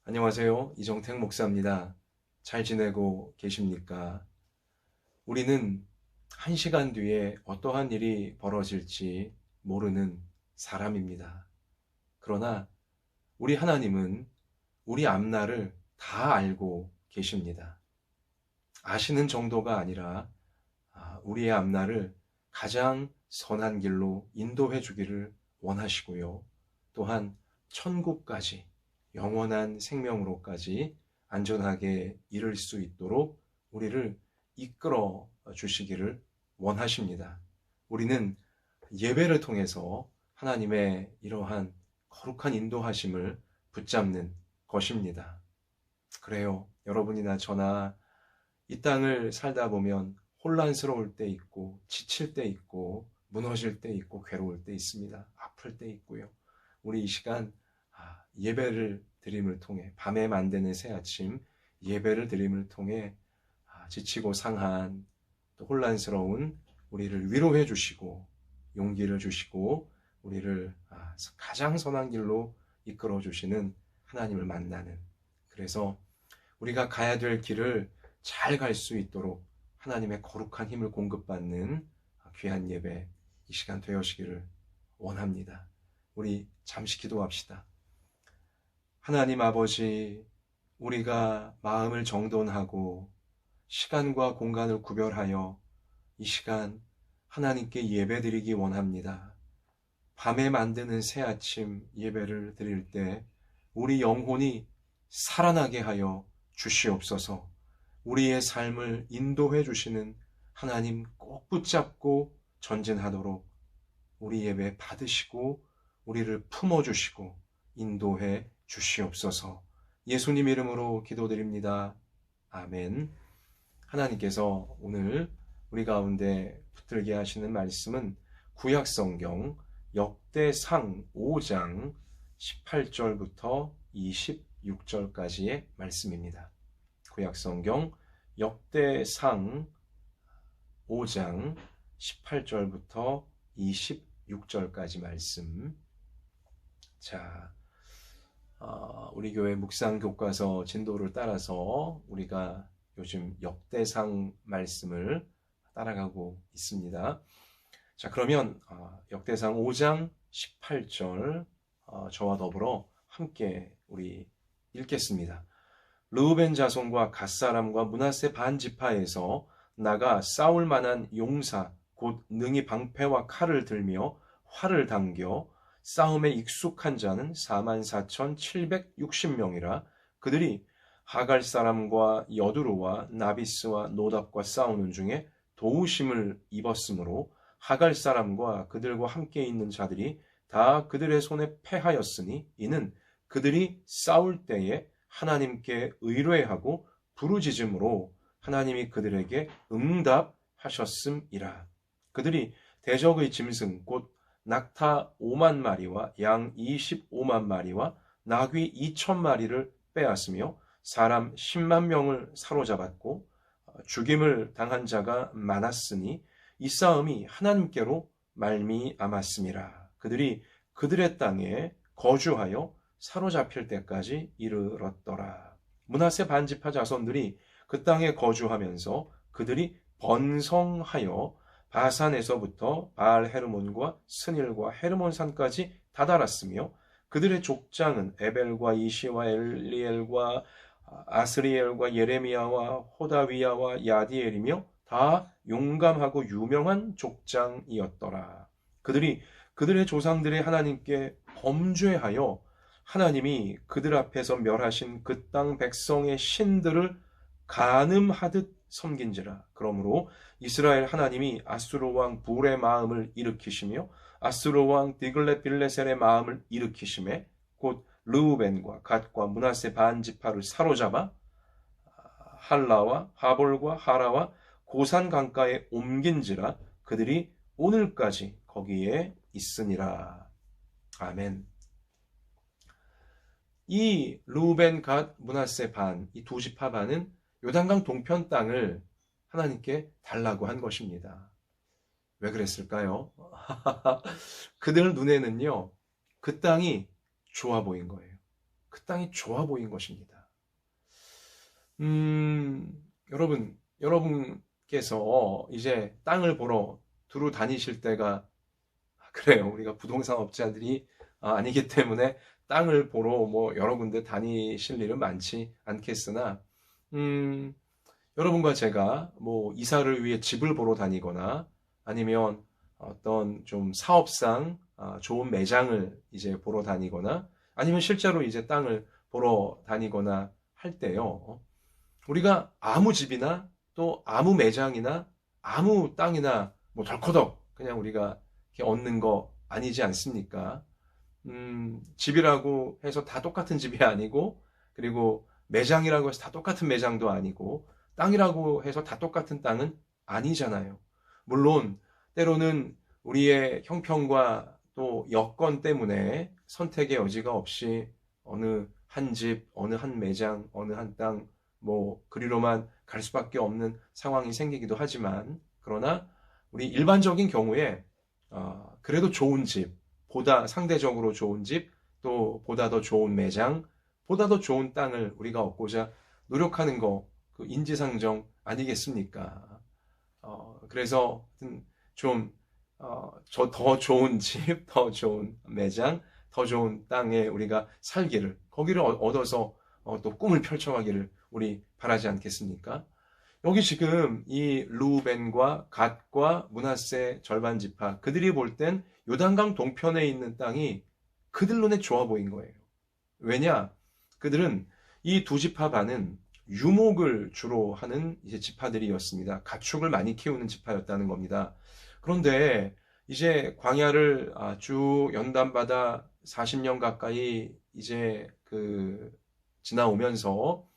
안녕하세요. 이정택 목사입니다. 잘 지내고 계십니까? 우리는 한 시간 뒤에 어떠한 일이 벌어질지 모르는 사람입니다. 그러나 우리 하나님은 우리 앞날을 다 알고 계십니다. 아시는 정도가 아니라 우리의 앞날을 가장 선한 길로 인도해 주기를 원하시고요. 또한 천국까지 영원한 생명으로까지 안전하게 이를 수 있도록 우리를 이끌어 주시기를 원하십니다. 우리는 예배를 통해서 하나님의 이러한 거룩한 인도하심을 붙잡는 것입니다. 그래요. 여러분이나 저나 이 땅을 살다 보면 혼란스러울 때 있고, 지칠 때 있고, 무너질 때 있고, 괴로울 때 있습니다. 아플 때 있고요. 우리 이 시간 예배를 드림을 통해, 밤에 만드는 새 아침 예배를 드림을 통해 지치고 상한 또 혼란스러운 우리를 위로해 주시고 용기를 주시고 우리를 가장 선한 길로 이끌어 주시는 하나님을 만나는, 그래서 우리가 가야 될 길을 잘 갈 수 있도록 하나님의 거룩한 힘을 공급받는 귀한 예배 이 시간 되어시기를 원합니다. 우리 잠시 기도합시다. 하나님 아버지, 우리가 마음을 정돈하고 시간과 공간을 구별하여 이 시간 하나님께 예배드리기 원합니다. 밤에 만드는 새 아침 예배를 드릴 때 우리 영혼이 살아나게 하여 주시옵소서. 우리의 삶을 인도해 주시는 하나님 꼭 붙잡고 전진하도록 우리 예배 받으시고 우리를 품어주시고 인도해 주시옵소서. 예수님 이름으로 기도드립니다. 아멘. 하나님께서 오늘 우리 가운데 붙들게 하시는 말씀은 구약성경 역대상 5장 18절부터 26절까지의 말씀입니다. 구약성경 역대상 5장 18절부터 26절까지 말씀. 자, 우리 교회 묵상교과서 진도를 따라서 우리가 요즘 역대상 말씀을 따라가고 있습니다. 자, 그러면 역대상 5장 18절 저와 더불어 함께 우리 읽겠습니다. 르우벤 자손과 갓사람과 므낫세 반 지파에서 나가 싸울 만한 용사 곧 능히 방패와 칼을 들며 활을 당겨 싸움에 익숙한 자는 44,760명이라. 그들이 하갈 사람과 여두루와 나비스와 노답과 싸우는 중에 도우심을 입었으므로 하갈 사람과 그들과 함께 있는 자들이 다 그들의 손에 패하였으니 이는 그들이 싸울 때에 하나님께 의뢰하고 부르짖음으로 하나님이 그들에게 응답하셨음이라. 그들이 대적의 짐승 곧 낙타 5만 마리와 양 25만 마리와 나귀 2천 마리를 빼앗으며 사람 10만 명을 사로잡았고 죽임을 당한 자가 많았으니 이 싸움이 하나님께로 말미암았음이라. 그들이 그들의 땅에 거주하여 사로잡힐 때까지 이르렀더라. 므낫세 반지파 자손들이 그 땅에 거주하면서 그들이 번성하여 바산에서부터 바알 헤르몬과 스닐과 헤르몬산까지 다다랐으며 그들의 족장은 에벨과 이시와 엘리엘과 아스리엘과 예레미야와 호다위야와 야디엘이며 다 용감하고 유명한 족장이었더라. 그들이 그들의 조상들의 하나님께 범죄하여 하나님이 그들 앞에서 멸하신 그 땅 백성의 신들을 간음하듯 섬긴지라. 그러므로 이스라엘 하나님이 아수르 왕 불의 마음을 일으키시며 아수르 왕 디글렛빌레셀의 마음을 일으키심에 곧 르우벤과 갓과 므낫세 반 지파를 사로잡아 할라와 하볼과 하라와 고산 강가에 옮긴지라. 그들이 오늘까지 거기에 있으니라. 아멘. 이 르우벤, 갓, 므낫세 반, 이 두 지파 반은 요단강 동편 땅을 하나님께 달라고 한 것입니다. 왜 그랬을까요? 그들 눈에는요, 그 땅이 좋아 보인 거예요. 그 땅이 좋아 보인 것입니다. 여러분께서 이제 땅을 보러 두루 다니실 때가, 그래요. 우리가 부동산 업자들이 아니기 때문에 땅을 보러 뭐 여러 군데 다니실 일은 많지 않겠으나, 여러분과 제가 뭐 이사를 위해 집을 보러 다니거나 아니면 어떤 좀 사업상 좋은 매장을 이제 보러 다니거나 아니면 실제로 이제 땅을 보러 다니거나 할 때요. 우리가 아무 집이나 또 아무 매장이나 아무 땅이나 뭐 덜커덕 그냥 우리가 이렇게 얻는 거 아니지 않습니까? 집이라고 해서 다 똑같은 집이 아니고, 그리고 매장이라고 해서 다 똑같은 매장도 아니고, 땅이라고 해서 다 똑같은 땅은 아니잖아요. 물론 때로는 우리의 형편과 또 여건 때문에 선택의 여지가 없이 어느 한 집, 어느 한 매장, 어느 한 땅, 뭐 그리로만 갈 수밖에 없는 상황이 생기기도 하지만, 그러나 우리 일반적인 경우에 그래도 좋은 집, 보다 상대적으로 좋은 집, 또 보다 더 좋은 매장, 보다 더 좋은 땅을 우리가 얻고자 노력하는 거, 그 인지상정 아니겠습니까? 그래서 좀 더 좋은 집, 더 좋은 매장, 더 좋은 땅에 우리가 살기를, 거기를 얻어서 또 꿈을 펼쳐가기를 우리 바라지 않겠습니까? 여기 지금 이 루벤과 갓과 므낫세 절반 지파, 그들이 볼 땐 요단강 동편에 있는 땅이 그들 눈에 좋아 보인 거예요. 왜냐? 그들은 이 두 지파 반은 유목을 주로 하는 이제 지파들이었습니다. 가축을 많이 키우는 지파였다는 겁니다. 그런데 이제 광야를 쭉 연단받아 40년 가까이 이제 지나오면서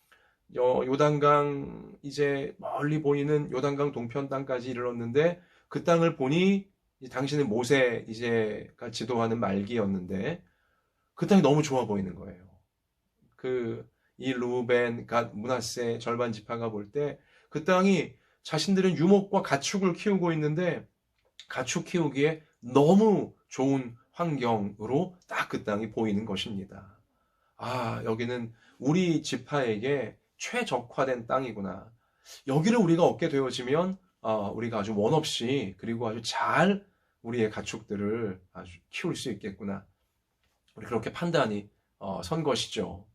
요단강 이제 멀리 보이는 요단강 동편 땅까지 이르렀는데, 그 땅을 보니 당신은 모세 이제가 지도하는 말기였는데 그 땅이 너무 좋아 보이는 거예요. 이 루벤, 갓, 므낫세 절반 지파가 볼 때 그 땅이, 자신들은 유목과 가축을 키우고 있는데 가축 키우기에 너무 좋은 환경으로 딱 그 땅이 보이는 것입니다. 여기는 우리 지파에게 최적화된 땅이구나. 여기를 우리가 얻게 되어지면 우리가 아주 원 없이, 그리고 아주 잘 우리의 가축들을 아주 키울 수 있겠구나. 우리 그렇게 판단이 선 것이죠.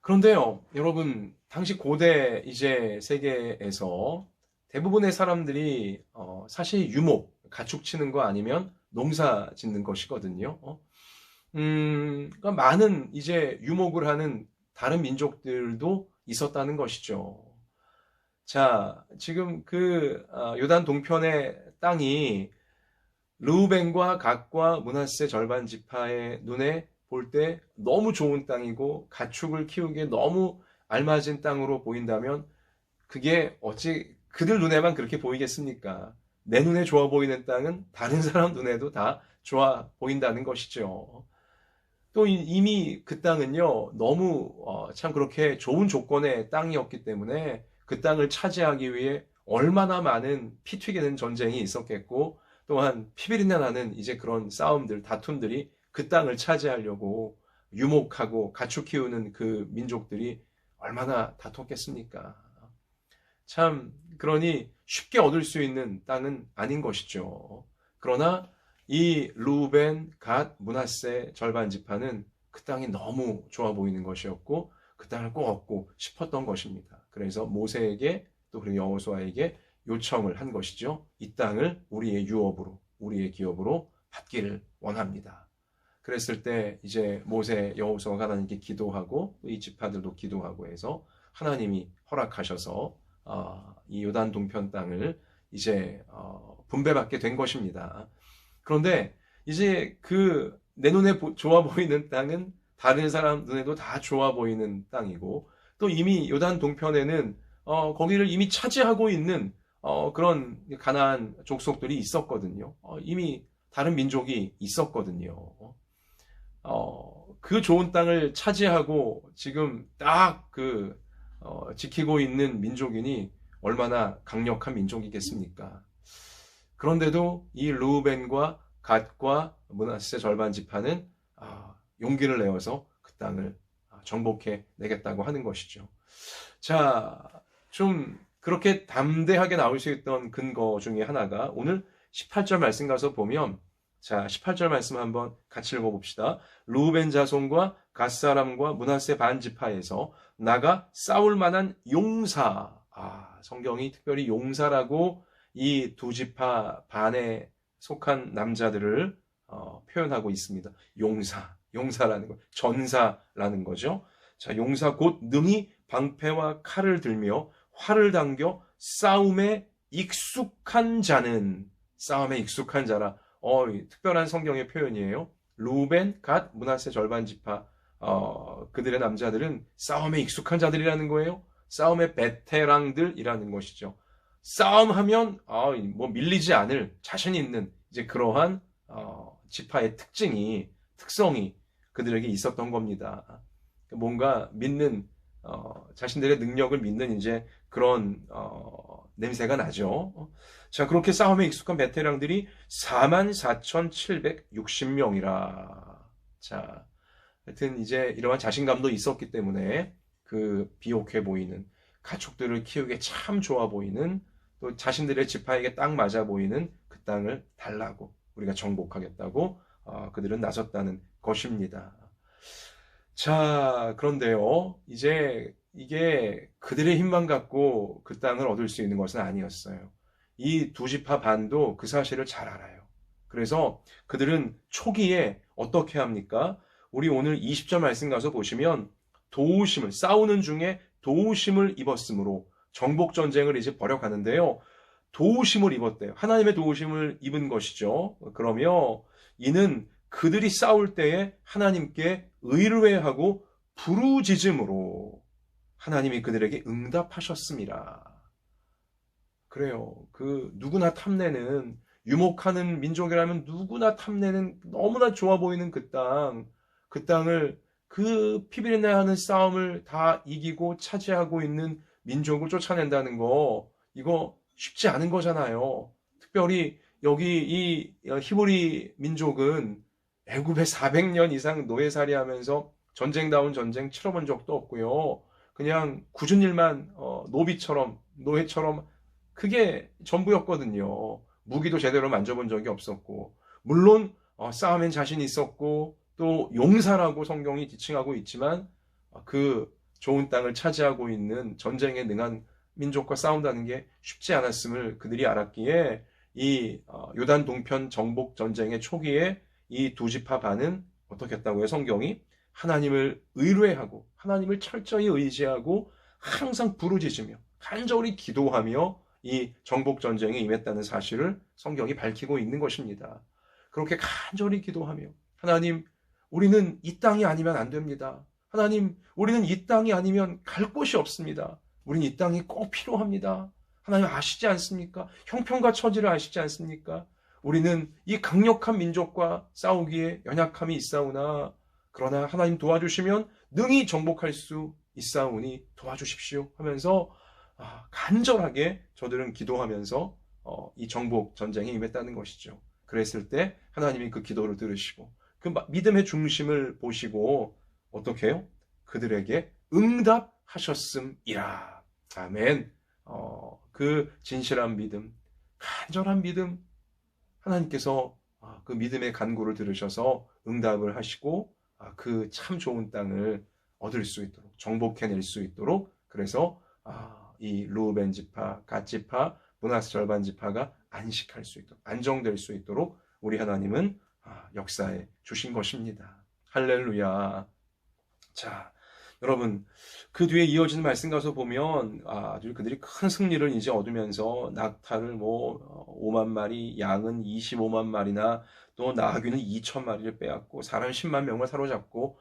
그런데요, 여러분, 당시 고대 이제 세계에서 대부분의 사람들이 사실 유목, 가축 치는 거 아니면 농사 짓는 것이거든요. 그러니까 많은 이제 유목을 하는 다른 민족들도 있었다는 것이죠. 자, 지금 요단 동편의 땅이 르우벤과 갓과 므낫세 절반 지파의 눈에 볼 때 너무 좋은 땅이고 가축을 키우기에 너무 알맞은 땅으로 보인다면, 그게 어찌 그들 눈에만 그렇게 보이겠습니까? 내 눈에 좋아 보이는 땅은 다른 사람 눈에도 다 좋아 보인다는 것이죠. 또 이미 그 땅은요, 너무 참 그렇게 좋은 조건의 땅이었기 때문에 그 땅을 차지하기 위해 얼마나 많은 피 튀기는 전쟁이 있었겠고, 또한 피비린내 나는 이제 그런 싸움들, 다툼들이 그 땅을 차지하려고 유목하고 가축 키우는 그 민족들이 얼마나 다퉜겠습니까? 참, 그러니 쉽게 얻을 수 있는 땅은 아닌 것이죠. 그러나 이 루벤, 갓, 므낫세 절반 지파는 그 땅이 너무 좋아 보이는 것이었고 그 땅을 꼭 얻고 싶었던 것입니다. 그래서 모세에게, 또 그리고 여호수아에게 요청을 한 것이죠. 이 땅을 우리의 유업으로, 우리의 기업으로 받기를 원합니다. 그랬을 때 이제 모세, 여호수아가 하나님께 기도하고 이 지파들도 기도하고 해서 하나님이 허락하셔서 이 요단 동편 땅을 이제 분배받게 된 것입니다. 그런데 이제 내 눈에 좋아 보이는 땅은 다른 사람 눈에도 다 좋아 보이는 땅이고, 또 이미 요단 동편에는 거기를 이미 차지하고 있는 그런 가나안 족속들이 있었거든요. 이미 다른 민족이 있었거든요. 그 좋은 땅을 차지하고 지금 딱 지키고 있는 민족이니 얼마나 강력한 민족이겠습니까? 그런데도 이 르우벤과 갓과 므낫세 절반 지파는 용기를 내어서 그 땅을 정복해 내겠다고 하는 것이죠. 자, 좀 그렇게 담대하게 나올 수 있던 근거 중에 하나가 오늘 18절 말씀 가서 보면, 자, 18절 말씀 한번 같이 읽어봅시다. 루벤 자손과 갓 사람과 므낫세 반 지파에서 나가 싸울 만한 용사. 성경이 특별히 용사라고 이 두 지파 반에 속한 남자들을 표현하고 있습니다. 용사라는 거, 전사라는 거죠. 자, 용사 곧 능히 방패와 칼을 들며 활을 당겨 싸움에 익숙한 자라. 특별한 성경의 표현이에요. 루벤, 갓, 므낫세 절반 지파, 그들의 남자들은 싸움에 익숙한 자들이라는 거예요. 싸움의 베테랑들이라는 것이죠. 싸움하면 뭐 밀리지 않을 자신 있는 이제 그러한 지파의 특성이 그들에게 있었던 겁니다. 뭔가 믿는 자신들의 능력을 믿는 이제 그런 냄새가 나죠. 자, 그렇게 싸움에 익숙한 베테랑들이 44,760명이라. 자, 하여튼 이제 이러한 자신감도 있었기 때문에 그 비옥해 보이는, 가축들을 키우기에 참 좋아 보이는, 또 자신들의 지파에게 딱 맞아 보이는 그 땅을 달라고, 우리가 정복하겠다고 그들은 나섰다는 것입니다. 자, 그런데요, 이제 이게 그들의 힘만 갖고 그 땅을 얻을 수 있는 것은 아니었어요. 이 두 지파 반도 그 사실을 잘 알아요. 그래서 그들은 초기에 어떻게 합니까? 우리 오늘 20절 말씀 가서 보시면 싸우는 중에 도우심을 입었으므로 정복전쟁을 이제 벌여가는데요. 도우심을 입었대요. 하나님의 도우심을 입은 것이죠. 그러며 이는 그들이 싸울 때에 하나님께 의뢰하고 부르짖음으로 하나님이 그들에게 응답하셨습니다. 그래요. 누구나 탐내는, 유목하는 민족이라면 누구나 탐내는 너무나 좋아 보이는 그 땅을 그 피비린내 하는 싸움을 다 이기고 차지하고 있는 민족을 쫓아낸다는 거, 이거 쉽지 않은 거잖아요. 특별히 여기 이 히브리 민족은 애굽에 400년 이상 노예살이하면서 전쟁다운 전쟁 치러본 적도 없고요. 그냥 굳은 일만 노예처럼 그게 전부였거든요. 무기도 제대로 만져본 적이 없었고, 물론 싸움엔 자신이 있었고 또 용사라고 성경이 지칭하고 있지만 그 좋은 땅을 차지하고 있는 전쟁에 능한 민족과 싸운다는 게 쉽지 않았음을 그들이 알았기에 이 요단 동편 정복 전쟁의 초기에 이 두 지파 반은 어떻게 했다고요? 성경이 하나님을 의뢰하고 하나님을 철저히 의지하고 항상 부르짖으며 간절히 기도하며 이 정복 전쟁에 임했다는 사실을 성경이 밝히고 있는 것입니다. 그렇게 간절히 기도하며 하나님, 우리는 이 땅이 아니면 안 됩니다. 하나님, 우리는 이 땅이 아니면 갈 곳이 없습니다. 우리는 이 땅이 꼭 필요합니다. 하나님 아시지 않습니까? 형편과 처지를 아시지 않습니까? 우리는 이 강력한 민족과 싸우기에 연약함이 있사오나 그러나 하나님 도와주시면 능히 정복할 수 있사오니 도와주십시오 하면서 간절하게 저들은 기도하면서 이 정복 전쟁에 임했다는 것이죠. 그랬을 때 하나님이 그 기도를 들으시고 그 믿음의 중심을 보시고 어떻게 해요? 그들에게 응답하셨음이라. 아멘. 그 진실한 믿음, 간절한 믿음, 하나님께서 그 믿음의 간구를 들으셔서 응답을 하시고 그 참 좋은 땅을 얻을 수 있도록, 정복해낼 수 있도록, 그래서 이 루벤 지파, 갓 지파, 므낫세 절반 지파가 안식할 수 있도록, 안정될 수 있도록 우리 하나님은 역사해 주신 것입니다. 할렐루야. 자, 여러분, 그 뒤에 이어지는 말씀 가서 보면 아주 그들이 큰 승리를 이제 얻으면서 낙타를 5만 마리, 양은 25만 마리나 또 나귀는 2천 마리를 빼앗고 사람 10만 명을 사로잡고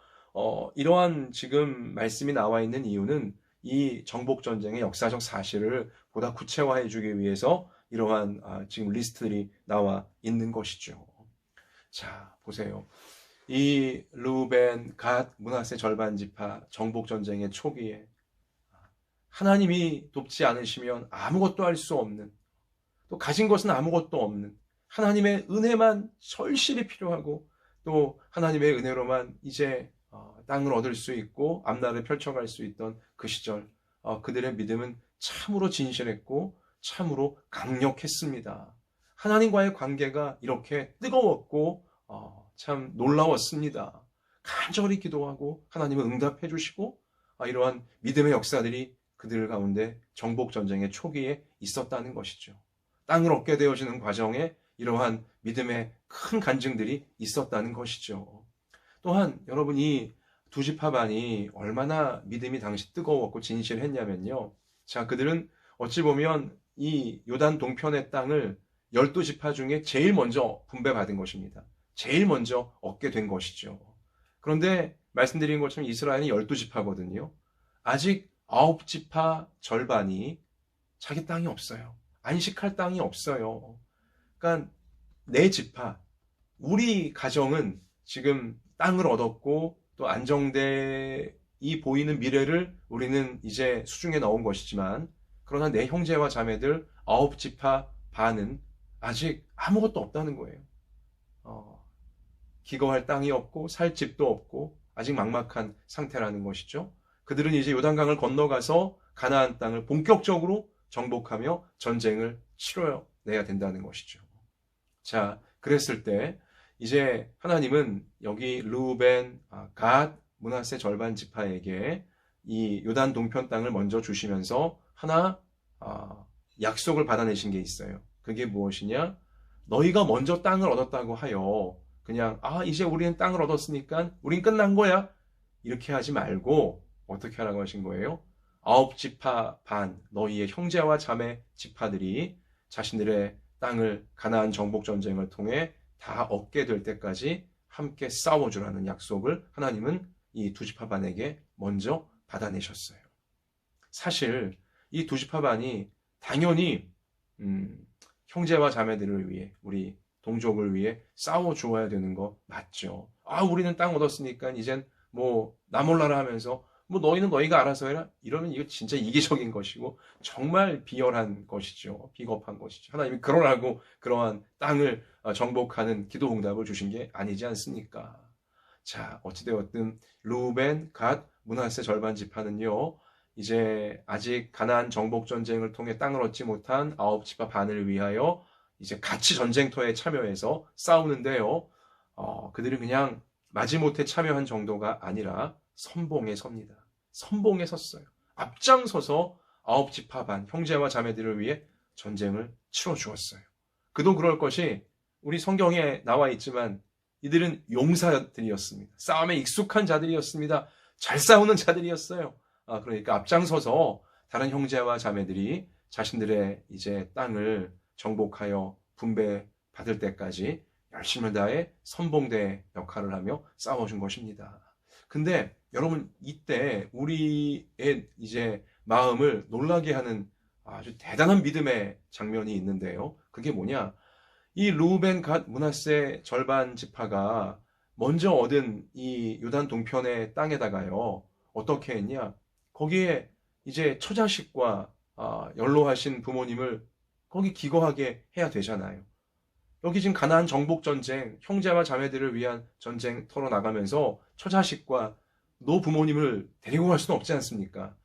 이러한 지금 말씀이 나와 있는 이유는 이 정복 전쟁의 역사적 사실을 보다 구체화해 주기 위해서 이러한 지금 리스트들이 나와 있는 것이죠. 자, 보세요. 이 루벤, 갓, 므낫세 절반 지파 정복 전쟁의 초기에 하나님이 돕지 않으시면 아무것도 할 수 없는, 또 가진 것은 아무것도 없는 하나님의 은혜만 절실히 필요하고 또 하나님의 은혜로만 이제 땅을 얻을 수 있고 앞날을 펼쳐갈 수 있던 그 시절, 그들의 믿음은 참으로 진실했고 참으로 강력했습니다. 하나님과의 관계가 이렇게 뜨거웠고 참 놀라웠습니다. 간절히 기도하고 하나님은 응답해 주시고 이러한 믿음의 역사들이 그들 가운데 정복전쟁의 초기에 있었다는 것이죠. 땅을 얻게 되어지는 과정에 이러한 믿음의 큰 간증들이 있었다는 것이죠. 또한 여러분 이 두 지파반이 얼마나 믿음이 당시 뜨거웠고 진실했냐면요. 자, 그들은 어찌 보면 이 요단 동편의 땅을 12지파 중에 제일 먼저 분배받은 것입니다. 제일 먼저 얻게 된 것이죠. 그런데 말씀드린 것처럼 이스라엘은 12지파거든요. 아직 9지파 절반이 자기 땅이 없어요. 안식할 땅이 없어요. 그러니까 4지파, 우리 가정은 지금 땅을 얻었고 또 안정되이 보이는 미래를 우리는 이제 수중에 넣은 것이지만, 그러나 내 형제와 자매들 9지파 반은 아직 아무것도 없다는 거예요. 기거할 땅이 없고 살 집도 없고 아직 막막한 상태라는 것이죠. 그들은 이제 요단강을 건너가서 가나안 땅을 본격적으로 정복하며 전쟁을 치러내야 된다는 것이죠. 자, 그랬을 때 이제 하나님은 여기 르우벤, 갓, 므낫세 절반 지파에게 이 요단 동편 땅을 먼저 주시면서 하나 약속을 받아내신 게 있어요. 그게 무엇이냐? 너희가 먼저 땅을 얻었다고 하여 그냥 이제 우리는 땅을 얻었으니까 우린 끝난 거야 이렇게 하지 말고 어떻게 하라고 하신 거예요? 9지파 반 너희의 형제와 자매 지파들이 자신들의 땅을 가나안 정복 전쟁을 통해 다 얻게 될 때까지 함께 싸워주라는 약속을 하나님은 이 두 지파 반에게 먼저 받아내셨어요. 사실 이 두 지파 반이 당연히 형제와 자매들을 위해, 우리 동족을 위해 싸워주어야 되는 거 맞죠. 우리는 땅 얻었으니까 이젠 나 몰라라 하면서 너희는 너희가 알아서 해라, 이러면 이거 진짜 이기적인 것이고 정말 비열한 것이죠. 비겁한 것이죠. 하나님이 그러라고 그러한 땅을 정복하는 기도 응답을 주신 게 아니지 않습니까? 자, 어찌되었든 르우벤, 갓, 므낫세 절반 지파는요, 이제 아직 가나안 정복 전쟁을 통해 땅을 얻지 못한 9지파 반을 위하여 이제 같이 전쟁터에 참여해서 싸우는데요. 그들은 그냥 마지못해 참여한 정도가 아니라 선봉에 섭니다. 선봉에 섰어요. 앞장서서 9지파 반 형제와 자매들을 위해 전쟁을 치러 주었어요. 그도 그럴 것이 우리 성경에 나와 있지만 이들은 용사들이었습니다. 싸움에 익숙한 자들이었습니다. 잘 싸우는 자들이었어요. 그러니까 앞장서서 다른 형제와 자매들이 자신들의 이제 땅을 정복하여 분배받을 때까지 열심을 다해 선봉대 역할을 하며 싸워준 것입니다. 근데 여러분, 이때 우리의 이제 마음을 놀라게 하는 아주 대단한 믿음의 장면이 있는데요. 그게 뭐냐? 이 르우벤, 갓, 므낫세 절반 지파가 먼저 얻은 이 요단 동편의 땅에다가요, 어떻게 했냐? 거기에 이제 처자식과 연로하신 부모님을 거기 기거하게 해야 되잖아요. 여기 지금 가나안 정복 전쟁, 형제와 자매들을 위한 전쟁터로 나가면서 처자식과 노부모님을 데리고 갈 수는 없지 않습니까?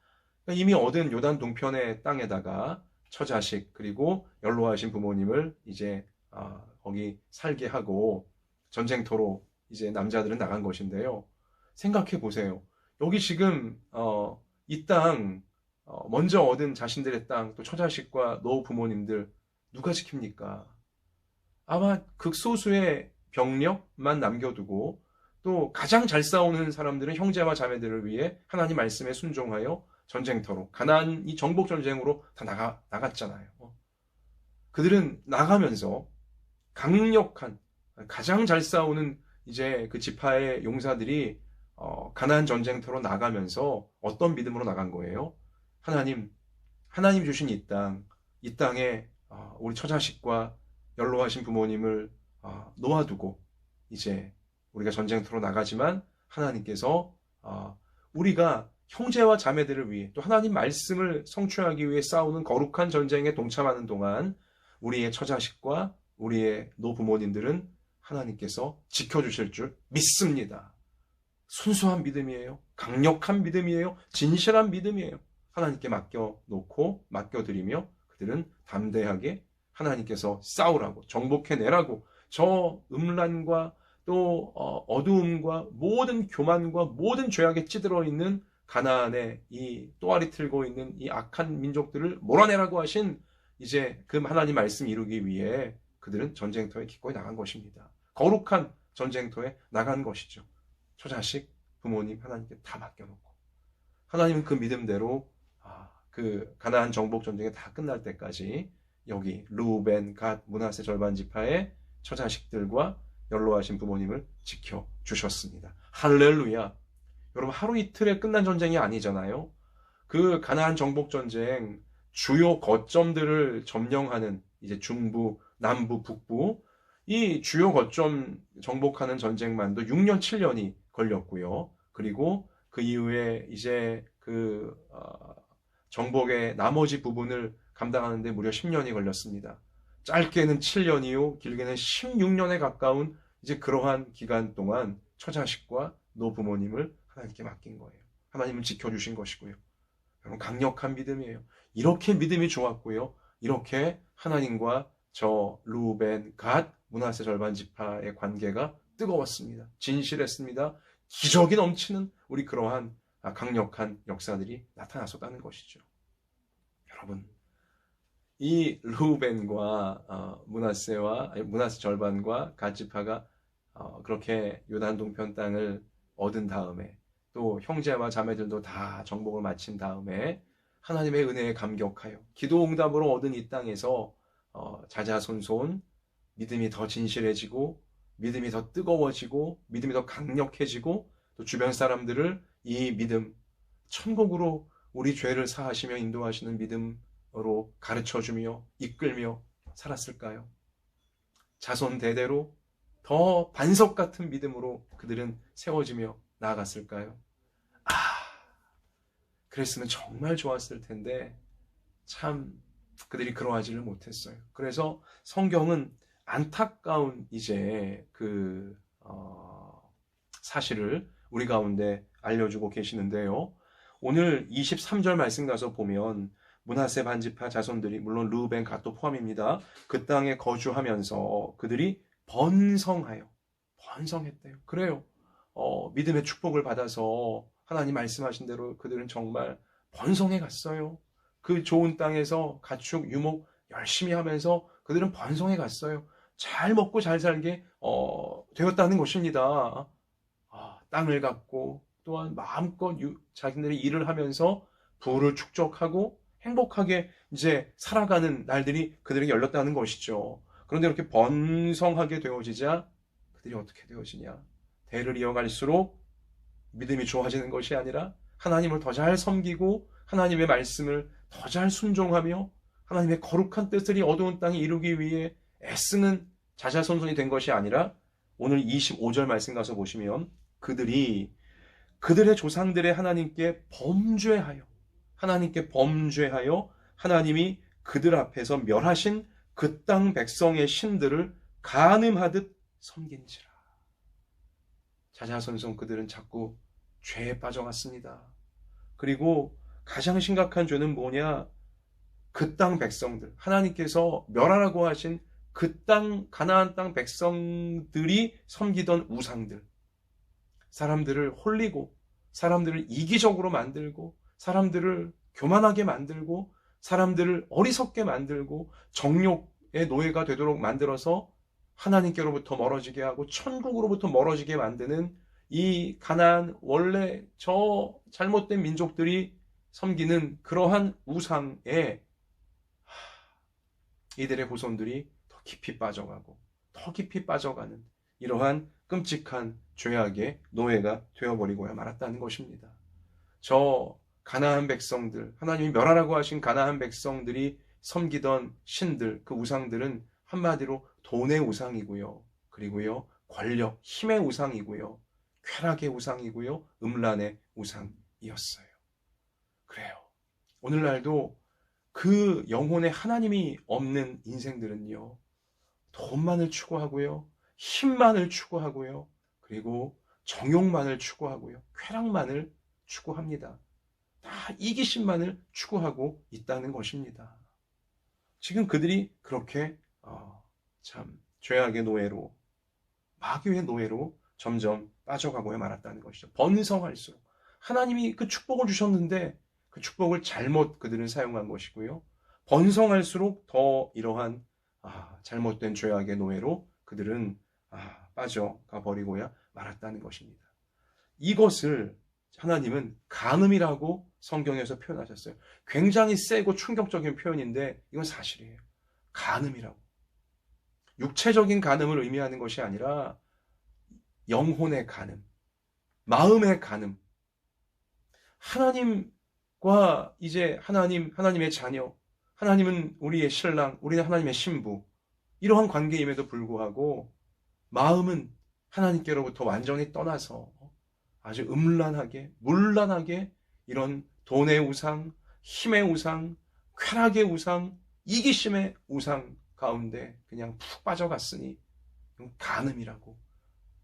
그러니까 이미 얻은 요단 동편의 땅에다가 처자식 그리고 연로하신 부모님을 이제 거기 살게 하고 전쟁터로 이제 남자들은 나간 것인데요. 생각해 보세요. 여기 지금 이 땅 먼저 얻은 자신들의 땅, 또 처자식과 노부모님들 누가 지킵니까? 아마 극소수의 병력만 남겨두고 또 가장 잘 싸우는 사람들은 형제와 자매들을 위해 하나님 말씀에 순종하여 전쟁터로, 가나안 이 정복 전쟁으로 다 나갔잖아요. 그들은 나가면서 강력한, 가장 잘 싸우는 이제 그 지파의 용사들이 가나안 전쟁터로 나가면서 어떤 믿음으로 나간 거예요? 하나님 주신 이 땅에 우리 처자식과 연로하신 부모님을 놓아두고 이제 우리가 전쟁터로 나가지만 하나님께서 우리가 형제와 자매들을 위해 또 하나님 말씀을 성취하기 위해 싸우는 거룩한 전쟁에 동참하는 동안 우리의 처자식과 우리의 노부모님들은 하나님께서 지켜주실 줄 믿습니다. 순수한 믿음이에요. 강력한 믿음이에요. 진실한 믿음이에요. 하나님께 맡겨놓고 맡겨드리며 그들은 담대하게 하나님께서 싸우라고 정복해내라고 저 음란과 또 어두움과 모든 교만과 모든 죄악에 찌들어 있는 가나안의 이 또아리 틀고 있는 이 악한 민족들을 몰아내라고 하신 이제 그 하나님 말씀 이루기 위해 그들은 전쟁터에 기꺼이 나간 것입니다. 거룩한 전쟁터에 나간 것이죠. 처자식, 부모님 하나님께 다 맡겨놓고 하나님은 그 믿음대로 그 가나안 정복 전쟁이 다 끝날 때까지 여기 루벤, 갓, 므낫세 절반 지파의 처자식들과 연로하신 부모님을 지켜주셨습니다. 할렐루야. 여러분 하루 이틀에 끝난 전쟁이 아니잖아요. 그 가나안 정복 전쟁 주요 거점들을 점령하는 이제 중부, 남부, 북부 이 주요 거점 정복하는 전쟁만도 6년, 7년이 걸렸고요. 그리고 그 이후에 이제 그 정복의 나머지 부분을 감당하는데 무려 10년이 걸렸습니다. 짧게는 7년이요, 길게는 16년에 가까운 이제 그러한 기간 동안 처자식과 노부모님을 하나님께 맡긴 거예요. 하나님은 지켜주신 것이고요. 여러분 강력한 믿음이에요. 이렇게 믿음이 좋았고요. 이렇게 하나님과 저 루벤, 갓, 므낫세 절반 지파의 관계가 뜨거웠습니다. 진실했습니다. 기적이 넘치는 우리 그러한 강력한 역사들이 나타났었다는 것이죠. 여러분, 이 루벤과 므낫세 절반과 갓 지파가 그렇게 요단 동편 땅을 얻은 다음에 또 형제와 자매들도 다 정복을 마친 다음에 하나님의 은혜에 감격하여 기도 응답으로 얻은 이 땅에서 자자손손 믿음이 더 진실해지고 믿음이 더 뜨거워지고 믿음이 더 강력해지고 또 주변 사람들을 이 믿음 천국으로 우리 죄를 사하시며 인도하시는 믿음으로 가르쳐주며 이끌며 살았을까요? 자손 대대로 더 반석 같은 믿음으로 그들은 세워지며 나아갔을까요? 그랬으면 정말 좋았을 텐데 참 그들이 그러하지를 못했어요. 그래서 성경은 안타까운 이제 그 사실을 우리 가운데 알려주고 계시는데요. 오늘 23절 말씀 가서 보면 므낫세 반지파 자손들이 물론 르우벤, 갓도 포함입니다. 그 땅에 거주하면서 그들이 번성했대요. 그래요. 믿음의 축복을 받아서 하나님 말씀하신 대로 그들은 정말 번성해 갔어요. 그 좋은 땅에서 가축, 유목 열심히 하면서 그들은 번성해 갔어요. 잘 먹고 잘 살게 되었다는 것입니다. 땅을 갖고 또한 마음껏 자기들이 일을 하면서 부를 축적하고 행복하게 이제 살아가는 날들이 그들에게 열렸다는 것이죠. 그런데 이렇게 번성하게 되어지자 그들이 어떻게 되어지냐? 대를 이어갈수록 믿음이 좋아지는 것이 아니라 하나님을 더 잘 섬기고 하나님의 말씀을 더 잘 순종하며 하나님의 거룩한 뜻을 이 어두운 땅에 이루기 위해 애쓰는 자자손손이 된 것이 아니라 오늘 25절 말씀 가서 보시면 그들이 그들의 조상들의 하나님께 범죄하여 하나님이 그들 앞에서 멸하신 그 땅 백성의 신들을 간음하듯 섬긴지라. 자자손손 그들은 자꾸 죄에 빠져갔습니다. 그리고 가장 심각한 죄는 뭐냐? 그 땅 백성들, 하나님께서 멸하라고 하신 그 땅, 가나안 땅 백성들이 섬기던 우상들, 사람들을 홀리고 사람들을 이기적으로 만들고 사람들을 교만하게 만들고 사람들을 어리석게 만들고 정욕의 노예가 되도록 만들어서 하나님께로부터 멀어지게 하고 천국으로부터 멀어지게 만드는 이 가나안 원래 저 잘못된 민족들이 섬기는 그러한 우상에 이들의 후손들이 더 깊이 빠져가고 더 깊이 빠져가는 이러한 끔찍한 죄악의 노예가 되어버리고야 말았다는 것입니다. 저 가나안 백성들, 하나님이 멸하라고 하신 가나안 백성들이 섬기던 신들, 그 우상들은 한마디로 돈의 우상이고요. 그리고요, 권력, 힘의 우상이고요. 쾌락의 우상이고요. 음란의 우상이었어요. 그래요. 오늘날도 그 영혼에 하나님이 없는 인생들은요. 돈만을 추구하고요. 힘만을 추구하고요. 그리고 정욕만을 추구하고요. 쾌락만을 추구합니다. 다 이기심만을 추구하고 있다는 것입니다. 지금 그들이 그렇게 참 죄악의 노예로, 마귀의 노예로 점점 빠져가고야 말았다는 것이죠. 번성할수록 하나님이 그 축복을 주셨는데 그 축복을 잘못 그들은 사용한 것이고요. 번성할수록 더 이러한 잘못된 죄악의 노예로 그들은 빠져가 버리고야 말았다는 것입니다. 이것을 하나님은 간음이라고 성경에서 표현하셨어요. 굉장히 세고 충격적인 표현인데 이건 사실이에요. 간음이라고. 육체적인 간음을 의미하는 것이 아니라 영혼의 간음, 마음의 간음. 하나님과 이제 하나님의 자녀, 하나님은 우리의 신랑, 우리는 하나님의 신부. 이러한 관계임에도 불구하고 마음은 하나님께로부터 완전히 떠나서 아주 음란하게, 문란하게 이런 돈의 우상, 힘의 우상, 쾌락의 우상, 이기심의 우상 가운데 그냥 푹 빠져갔으니 간음이라고.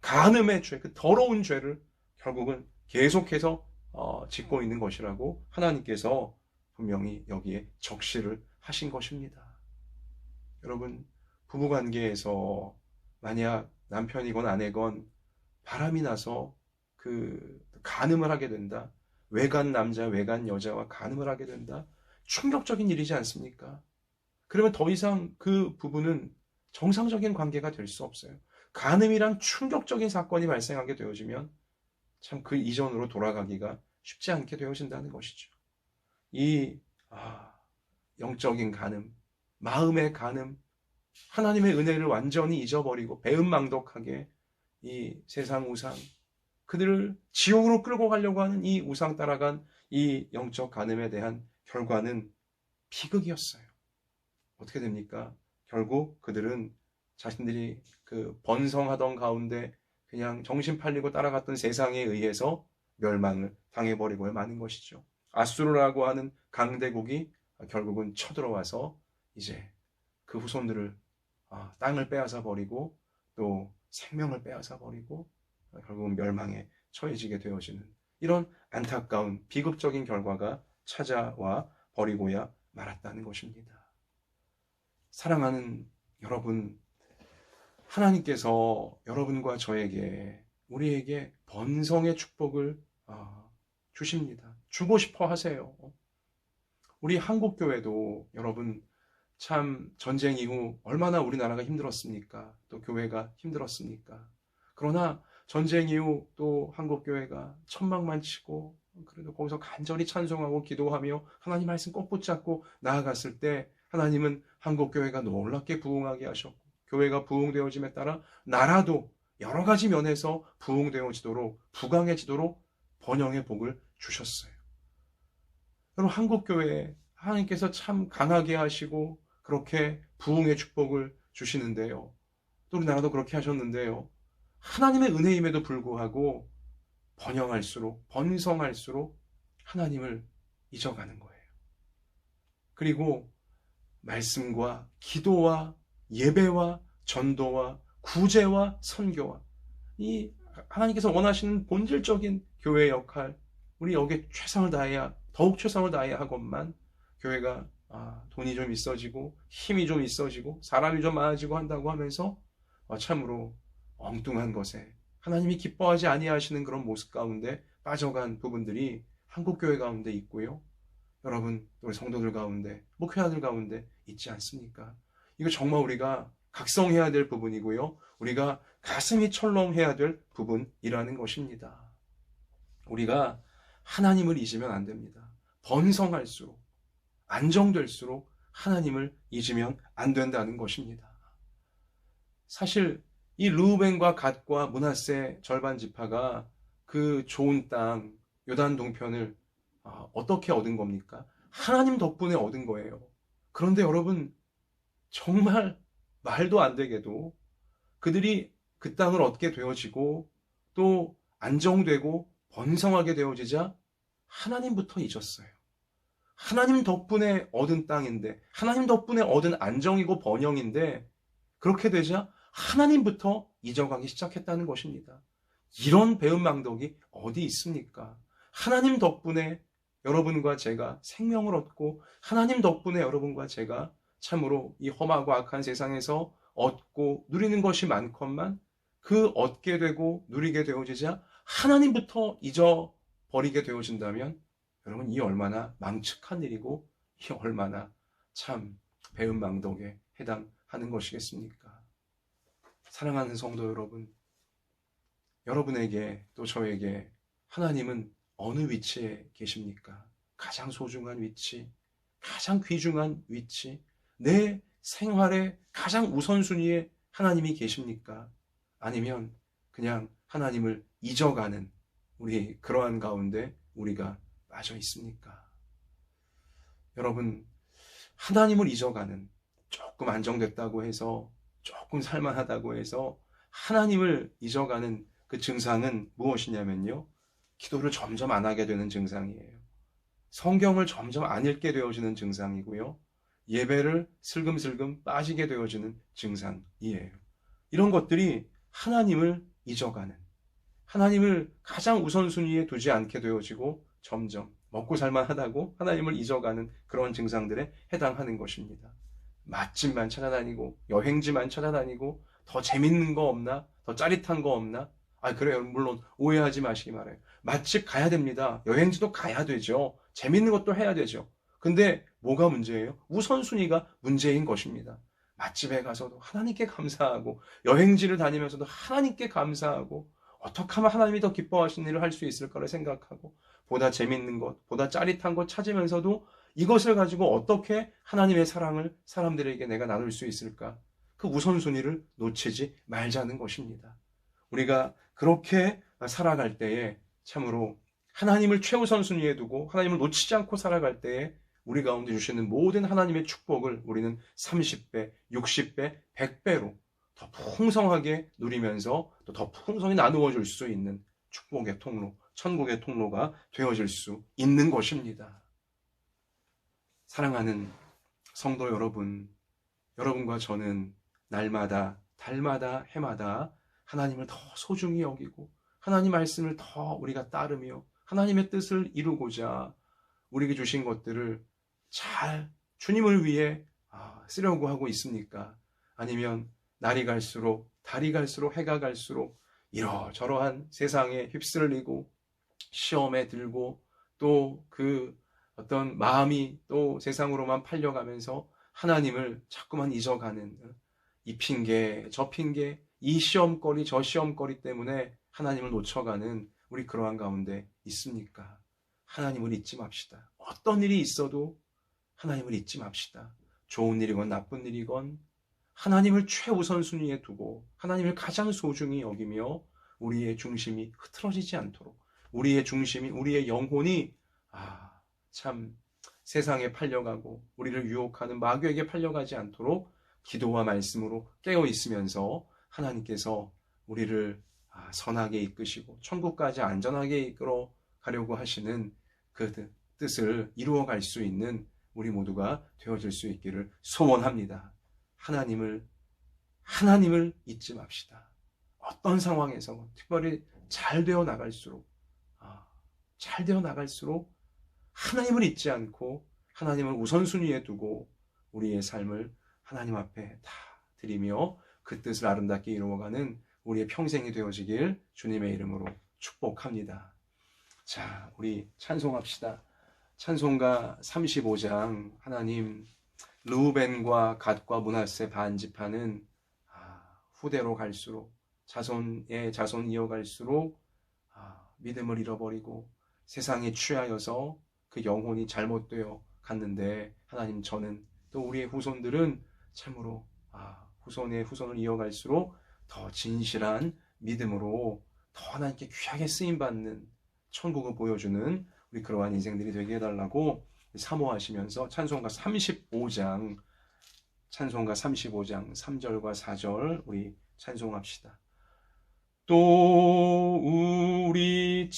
간음의 죄, 그 더러운 죄를 결국은 계속해서 짓고 있는 것이라고 하나님께서 분명히 여기에 적시를 하신 것입니다. 여러분, 부부관계에서 만약 남편이건 아내건 바람이 나서 그 간음을 하게 된다. 외간 남자, 외간 여자와 간음을 하게 된다. 충격적인 일이지 않습니까? 그러면 더 이상 그 부부는 정상적인 관계가 될 수 없어요. 간음이란 충격적인 사건이 발생하게 되어지면 참 그 이전으로 돌아가기가 쉽지 않게 되어진다는 것이죠. 이 영적인 간음, 마음의 간음, 하나님의 은혜를 완전히 잊어버리고 배은망덕하게 이 세상 우상, 그들을 지옥으로 끌고 가려고 하는 이 우상 따라간 이 영적 간음에 대한 결과는 비극이었어요. 어떻게 됩니까? 결국 그들은 자신들이 그 번성하던 가운데 그냥 정신 팔리고 따라갔던 세상에 의해서 멸망을 당해버리고 마는 것이죠. 아수르라고 하는 강대국이 결국은 쳐들어와서 이제 그 후손들을 땅을 빼앗아 버리고 또 생명을 빼앗아 버리고 결국은 멸망에 처해지게 되어지는 이런 안타까운 비극적인 결과가 찾아와 버리고야 말았다는 것입니다. 사랑하는 여러분, 하나님께서 여러분과 저에게 우리에게 번성의 축복을 주십니다. 주고 싶어 하세요. 우리 한국교회도 여러분 참 전쟁 이후 얼마나 우리나라가 힘들었습니까? 또 교회가 힘들었습니까? 그러나 전쟁 이후 또 한국교회가 천막만 치고 그래도 거기서 간절히 찬송하고 기도하며 하나님 말씀 꼭 붙잡고 나아갔을 때 하나님은 한국교회가 놀랍게 부흥하게 하셨고 교회가 부흥되어짐에 따라 나라도 여러 가지 면에서 부흥되어지도록 부강해지도록 번영의 복을 주셨어요. 여러분 한국교회에 하나님께서 참 강하게 하시고 그렇게 부흥의 축복을 주시는데요. 또 우리나라도 그렇게 하셨는데요. 하나님의 은혜임에도 불구하고 번영할수록 번성할수록 하나님을 잊어가는 거예요. 그리고 말씀과 기도와 예배와 전도와 구제와 선교와 이 하나님께서 원하시는 본질적인 교회의 역할, 우리 여기에 최선을 다해야 더욱 최선을 다해야 하건만 교회가 돈이 좀 있어지고 힘이 좀 있어지고 사람이 좀 많아지고 한다고 하면서 참으로 엉뚱한 것에 하나님이 기뻐하지 아니하시는 그런 모습 가운데 빠져간 부분들이 한국교회 가운데 있고요. 여러분 우리 성도들 가운데 목회자들 가운데 있지 않습니까? 이거 정말 우리가 각성해야 될 부분이고요. 우리가 가슴이 철렁해야 될 부분이라는 것입니다. 우리가 하나님을 잊으면 안 됩니다. 번성할수록 안정될수록 하나님을 잊으면 안 된다는 것입니다. 사실 이 르우벤과 갓과 므낫세 절반 지파가 그 좋은 땅 요단 동편을 어떻게 얻은 겁니까? 하나님 덕분에 얻은 거예요. 그런데 여러분 정말 말도 안 되게도 그들이 그 땅을 얻게 되어지고 또 안정되고 번성하게 되어지자 하나님부터 잊었어요. 하나님 덕분에 얻은 땅인데 하나님 덕분에 얻은 안정이고 번영인데 그렇게 되자 하나님부터 잊어가기 시작했다는 것입니다. 이런 배은망덕이 어디 있습니까? 하나님 덕분에 여러분과 제가 생명을 얻고 하나님 덕분에 여러분과 제가 참으로 이 험하고 악한 세상에서 얻고 누리는 것이 많건만 그 얻게 되고 누리게 되어지자 하나님부터 잊어버리게 되어진다면 여러분 이 얼마나 망측한 일이고 이 얼마나 참 배은망덕에 해당하는 것이겠습니까? 사랑하는 성도 여러분, 여러분에게 또 저에게 하나님은 어느 위치에 계십니까? 가장 소중한 위치, 가장 귀중한 위치, 내 생활의 가장 우선순위에 하나님이 계십니까? 아니면 그냥 하나님을 잊어가는 우리 그러한 가운데 우리가 빠져 있습니까? 여러분, 하나님을 잊어가는 조금 안정됐다고 해서 조금 살만하다고 해서 하나님을 잊어가는 그 증상은 무엇이냐면요. 기도를 점점 안 하게 되는 증상이에요. 성경을 점점 안 읽게 되어지는 증상이고요. 예배를 슬금슬금 빠지게 되어지는 증상이에요. 이런 것들이 하나님을 잊어가는, 하나님을 가장 우선순위에 두지 않게 되어지고 점점 먹고 살만하다고 하나님을 잊어가는 그런 증상들에 해당하는 것입니다. 맛집만 찾아다니고 여행지만 찾아다니고 더 재밌는 거 없나? 더 짜릿한 거 없나? 그래요. 물론 오해하지 마시기 바라요. 맛집 가야 됩니다. 여행지도 가야 되죠. 재밌는 것도 해야 되죠. 근데 뭐가 문제예요? 우선순위가 문제인 것입니다. 맛집에 가서도 하나님께 감사하고 여행지를 다니면서도 하나님께 감사하고 어떻게 하면 하나님이 더 기뻐하시는 일을 할 수 있을까를 생각하고 보다 재밌는 것, 보다 짜릿한 것 찾으면서도 이것을 가지고 어떻게 하나님의 사랑을 사람들에게 내가 나눌 수 있을까? 그 우선순위를 놓치지 말자는 것입니다. 우리가 그렇게 살아갈 때에 참으로 하나님을 최우선순위에 두고 하나님을 놓치지 않고 살아갈 때에 우리 가운데 주시는 모든 하나님의 축복을 우리는 30배, 60배, 100배로 더 풍성하게 누리면서 또 더 풍성히 나누어 줄 수 있는 축복의 통로, 천국의 통로가 되어질 수 있는 것입니다. 사랑하는 성도 여러분, 여러분과 저는 날마다, 달마다, 해마다 하나님을 더 소중히 여기고 하나님 말씀을 더 우리가 따르며 하나님의 뜻을 이루고자 우리에게 주신 것들을 잘 주님을 위해 쓰려고 하고 있습니까? 아니면 날이 갈수록 달이 갈수록 해가 갈수록 이러저러한 세상에 휩쓸리고 시험에 들고 또 그 어떤 마음이 또 세상으로만 팔려가면서 하나님을 자꾸만 잊어가는 이 핑계 저 핑계 이 시험거리 저 시험거리 때문에 하나님을 놓쳐가는 우리 그러한 가운데 있습니까? 하나님을 잊지 맙시다. 어떤 일이 있어도 하나님을 잊지 맙시다. 좋은 일이건 나쁜 일이건 하나님을 최우선순위에 두고 하나님을 가장 소중히 여기며 우리의 중심이 흐트러지지 않도록 우리의 중심이 우리의 영혼이 참 세상에 팔려가고 우리를 유혹하는 마귀에게 팔려가지 않도록 기도와 말씀으로 깨어 있으면서 하나님께서 우리를 선하게 이끄시고 천국까지 안전하게 이끌어 가려고 하시는 그 뜻을 이루어갈 수 있는 우리 모두가 되어질 수 있기를 소원합니다. 하나님을 잊지 맙시다. 어떤 상황에서 특별히 잘 되어 나갈수록 하나님을 잊지 않고 하나님을 우선순위에 두고 우리의 삶을 하나님 앞에 다 드리며 그 뜻을 아름답게 이루어가는 우리의 평생이 되어지길 주님의 이름으로 축복합니다. 자, 우리 찬송합시다. 찬송가 35장 하나님 르우벤과 갓과 므낫세 반지파는 후대로 갈수록 자손의 자손 이어갈수록 믿음을 잃어버리고 세상에 취하여서 그 영혼이 잘못되어 갔는데 하나님 저는 또 우리의 후손들은 참으로 후손의 후손을 이어갈수록 더 진실한 믿음으로 더 하나님께 귀하게 쓰임받는 천국을 보여주는 우리 그러한 인생들이 되게 해달라고 사모하시면서 찬송가 35장 3절과 4절 우리 찬송합시다. 또 우리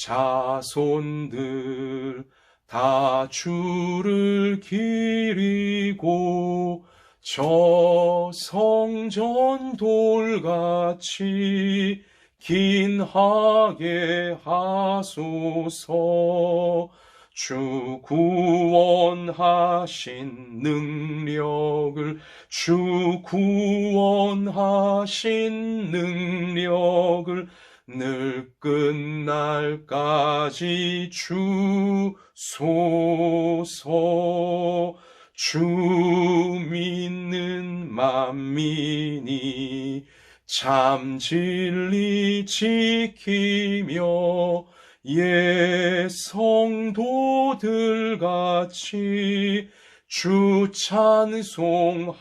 자손들 다 주를 기리고 저 성전 돌같이 긴하게 하소서. 주 구원하신 능력을, 주 구원하신 능력을 늘 끝날까지 주소서. 주 믿는 만민이 참 진리 지키며 예 성도들 같이 주 찬송하다가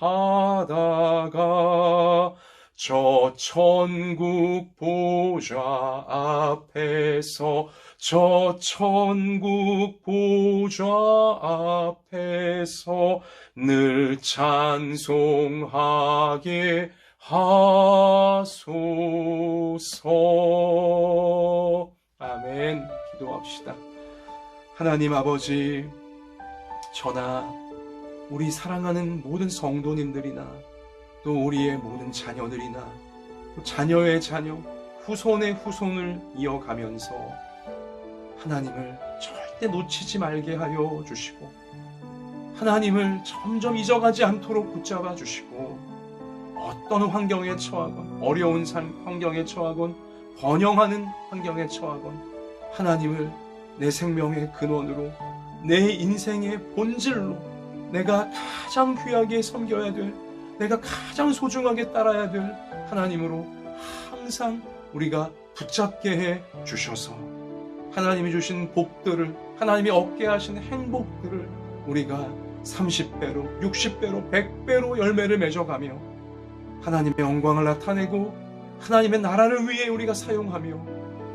저 천국 보좌 앞에서, 저 천국 보좌 앞에서 늘 찬송하게 하소서. 아멘. 기도합시다. 하나님 아버지, 저나 우리 사랑하는 모든 성도님들이나 또 우리의 모든 자녀들이나 또 자녀의 자녀, 후손의 후손을 이어가면서 하나님을 절대 놓치지 말게 하여 주시고, 하나님을 점점 잊어가지 않도록 붙잡아 주시고, 어떤 환경에 처하건, 어려운 환경에 처하건, 번영하는 환경에 처하건 하나님을 내 생명의 근원으로, 내 인생의 본질로, 내가 가장 귀하게 섬겨야 될, 내가 가장 소중하게 따라야 될 하나님으로 항상 우리가 붙잡게 해 주셔서 하나님이 주신 복들을, 하나님이 얻게 하신 행복들을 우리가 30배로, 60배로, 100배로 열매를 맺어가며 하나님의 영광을 나타내고 하나님의 나라를 위해 우리가 사용하며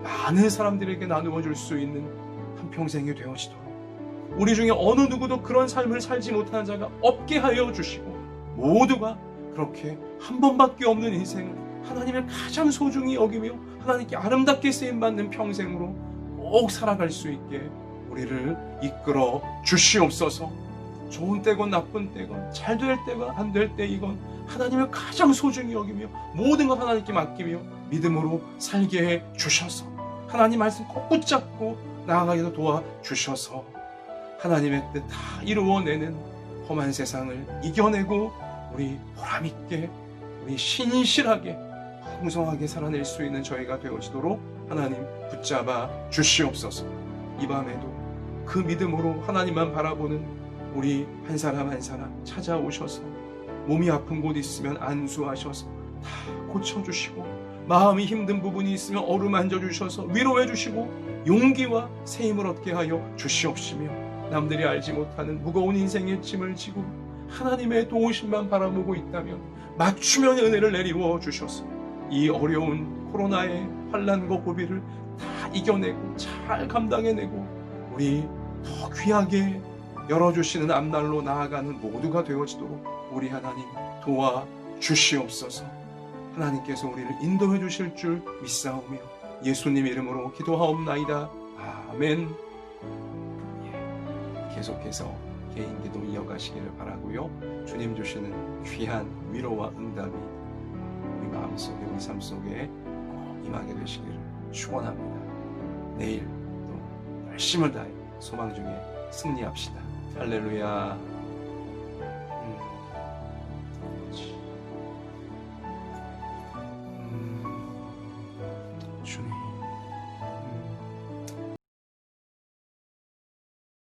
많은 사람들에게 나누어 줄 수 있는 한평생이 되어지도록, 우리 중에 어느 누구도 그런 삶을 살지 못하는 자가 없게 하여 주시고, 모두가 그렇게 한 번밖에 없는 인생을 하나님을 가장 소중히 여기며 하나님께 아름답게 쓰임받는 평생으로 꼭 살아갈 수 있게 우리를 이끌어 주시옵소서. 좋은 때건 나쁜 때건, 잘 될 때건 안 될 때이건 하나님을 가장 소중히 여기며 모든 것 하나님께 맡기며 믿음으로 살게 해 주셔서 하나님 말씀 꼭 붙잡고 나아가기도 도와주셔서 하나님의 뜻 다 이루어내는 험한 세상을 이겨내고 우리 보람있게, 우리 신실하게, 풍성하게 살아낼 수 있는 저희가 되어지도록 하나님 붙잡아 주시옵소서. 이 밤에도 그 믿음으로 하나님만 바라보는 우리 한 사람 한 사람 찾아오셔서 몸이 아픈 곳 있으면 안수하셔서 다 고쳐주시고, 마음이 힘든 부분이 있으면 어루만져 주셔서 위로해 주시고 용기와 새 힘을 얻게 하여 주시옵시며, 남들이 알지 못하는 무거운 인생의 짐을 지고 하나님의 도우심만 바라보고 있다면 맞춤형의 은혜를 내리워 주셔서 이 어려운 코로나의 환난과 고비를 다 이겨내고 잘 감당해내고 우리 더 귀하게 열어주시는 앞날로 나아가는 모두가 되어지도록 우리 하나님 도와주시옵소서. 하나님께서 우리를 인도해 주실 줄 믿사오며 예수님 이름으로 기도하옵나이다. 아멘. 계속해서 개인 기도 이어가시기를 바라고요. 주님 주시는 귀한 위로와 응답이 우리 마음속에, 우리 삶 속에 꼭 임하게 되시기를 축원합니다. 내일 또 열심을 다해 소망 중에 승리합시다. 할렐루야.